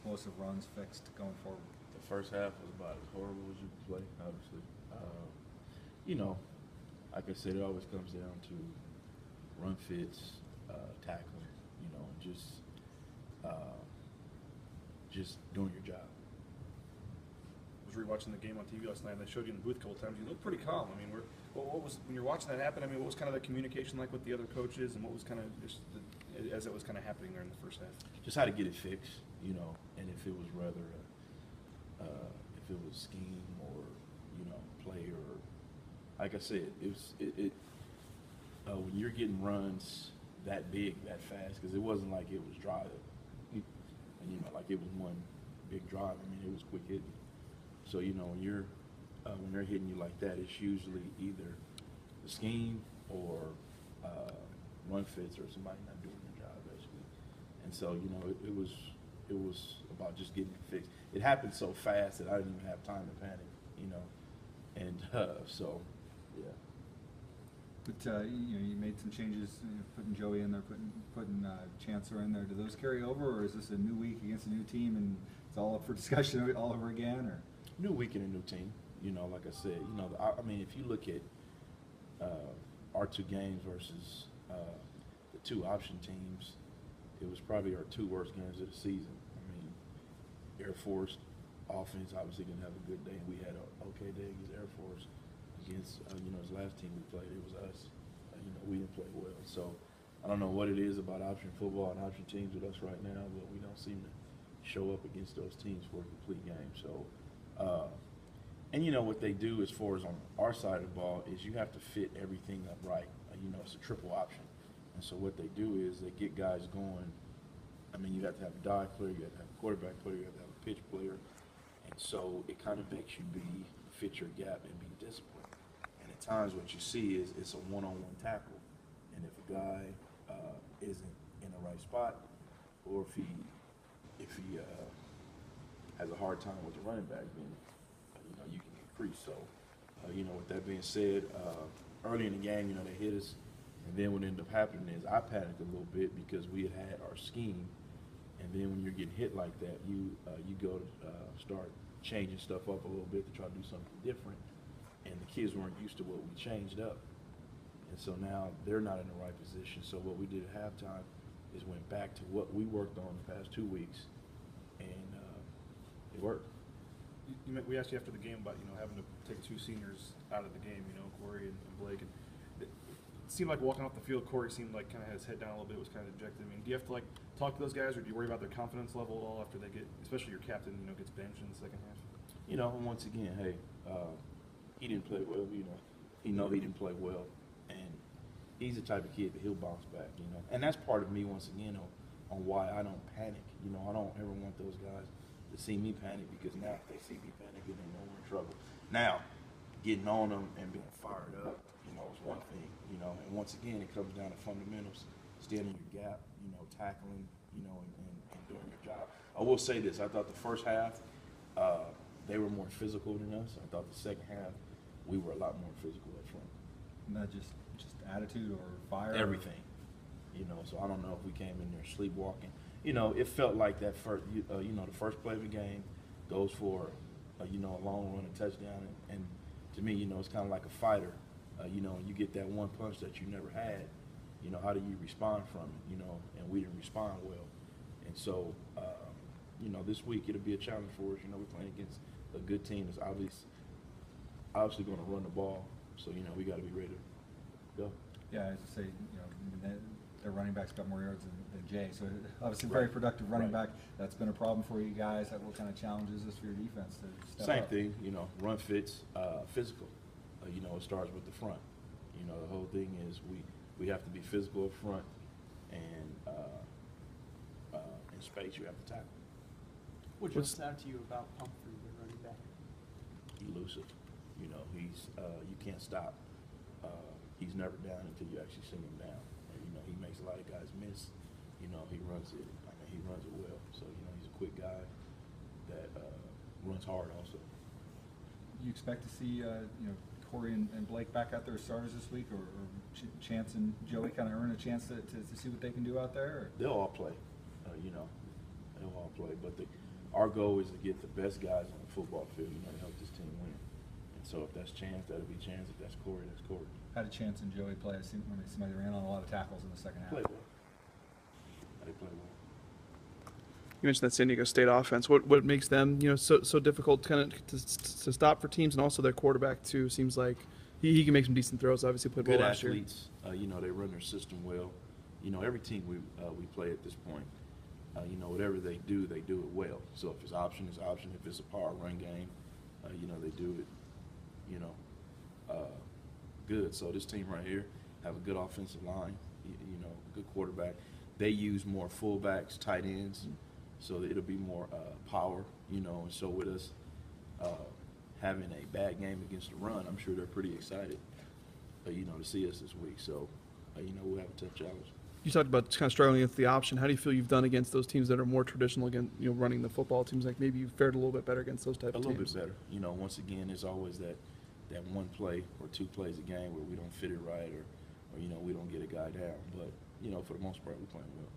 explosive runs fixed going forward? The first half was about as horrible as you can play, obviously. You know, like I said, it always comes down to run fits, tackling, you know, and just doing your job. I was rewatching the game on TV last night, and they showed you in the booth a couple times. You looked pretty calm. I mean, what was when you're watching that happen? I mean, what was kind of the communication like with the other coaches, and what was kind of just as it was kind of happening there in the first half? Just how to get it fixed, you know, and if it was rather if it was scheme or, you know, play or, like I said, when you're getting runs that big, that fast, because it wasn't like it was dry, you know, like it was one big drive. I mean, it was quick hitting. So, you know, when they're hitting you like that, it's usually either the scheme or run fits or somebody not doing their job, basically. And so, you know, it was about just getting it fixed. It happened so fast that I didn't even have time to panic, you know. And so, yeah. But you know, you made some changes, putting Joey in there, putting Chancellor in there. Do those carry over, or is this a new week against a new team and it's all up for discussion all over again? Or new week and a new team. You know, like I said, you know, I mean, if you look at our two games versus the two option teams, it was probably our two worst games of the season. I mean, Air Force offense obviously didn't have a good day. We had an okay day against Air Force. Against, you know, his last team we played, it was us. You know, we didn't play well. So I don't know what it is about option football and option teams with us right now, but we don't seem to show up against those teams for a complete game. So, and you know what they do as far as on our side of the ball is you have to fit everything up right. You know, it's a triple option. And so what they do is they get guys going. I mean, you have to have a dive player, you have to have a quarterback player, you have to have a pitch player. And so it kind of makes you fit your gap and be disciplined. And at times what you see is it's a one-on-one tackle. And if a guy isn't in the right spot, or if he has a hard time with the running back, then you know, you can get creased. So, you know, with that being said, early in the game, you know, they hit us. And then what ended up happening is I panicked a little bit because we had our scheme. And then when you're getting hit like that, you go to start changing stuff up a little bit to try to do something different. And the kids weren't used to what we changed up. And so now they're not in the right position. So what we did at halftime is went back to what we worked on the past 2 weeks, and it worked. We asked you after the game about, you know, having to take two seniors out of the game, you know, Corey and Blake. And it seemed like walking off the field, Corey seemed like kind of had his head down a little bit, was kind of dejected. I mean, do you have to, like, talk to those guys, or do you worry about their confidence level at all after they get, especially your captain, you know, gets benched in the second half? You know, and once again, hey, he didn't play well, you know. He didn't play well, and he's the type of kid that he'll bounce back, you know. And that's part of me, once again, on why I don't panic. You know, I don't ever want those guys to see me panic, because now if they see me panicking, they know we're in trouble. Now, getting on them and being fired up, you know, is one thing, you know. And once again, it comes down to fundamentals, standing your gap, you know, tackling, you know, and doing your job. I will say this, I thought the first half, they were more physical than us. I thought the second half, we were a lot more physical up front. not just attitude or fire? Everything. You know, so I don't know if we came in there sleepwalking. You know, it felt like that first, you know, the first play of the game goes for, you know, a long run and touchdown. And to me, you know, it's kind of like a fighter. You know, you get that one punch that you never had. You know, how do you respond from it? You know, and we didn't respond well. And so, you know, this week it'll be a challenge for us. You know, we're playing against a good team that's obviously going to run the ball. So, you know, we got to be ready to go. Yeah, as I say, you know, their running back's got more yards than Jay. So obviously very productive running back. That's been a problem for you guys. What kind of challenges is this for your defense to step Same up? thing, you know, run fits, physical. You know, it starts with the front. You know, the whole thing is we have to be physical up front, and in space you have to tackle. What jumps out to you about Pumphrey, the running back? Elusive. You know, he's you can't stop. He's never down until you actually send him down. And, you know, he makes a lot of guys miss. You know, he runs it. I mean, he runs it well. So, you know, he's a quick guy that runs hard also. You expect to see, you know, Corey and Blake back out there as starters this week, or Chance and Joey kind of earn a chance to see what they can do out there? Or? They'll all play. You know, they'll all play. But our goal is to get the best guys on the football field, you know, to help this team win. And so if that's Chance, that'll be Chance. If that's Corey, that's Corey. How did Chance and Joey play? I see when somebody ran on a lot of tackles in the second half. Play well. They play well. You mentioned that San Diego State offense. What makes them, you know, so difficult kind of to stop for teams, and also their quarterback too seems like he can make some decent throws. Obviously played well Good last year. athletes. You know, they run their system well. You know, every team we play at this point, you know, whatever they do it well. So if it's option, it's option. If it's a power run game, you know, they do it, you know, good. So this team right here have a good offensive line, you know, good quarterback. They use more fullbacks, tight ends, so that it'll be more power, you know. And so with us having a bad game against the run, I'm sure they're pretty excited, you know, to see us this week. So, you know, we'll have a tough challenge. You talked about kind of struggling against the option. How do you feel you've done against those teams that are more traditional, again, you know, running the football teams? Like maybe you've fared a little bit better against those type of teams. A little bit better. You know, once again, there's always that one play or two plays a game where we don't fit it right or you know, we don't get a guy down. But, you know, for the most part, we're playing well.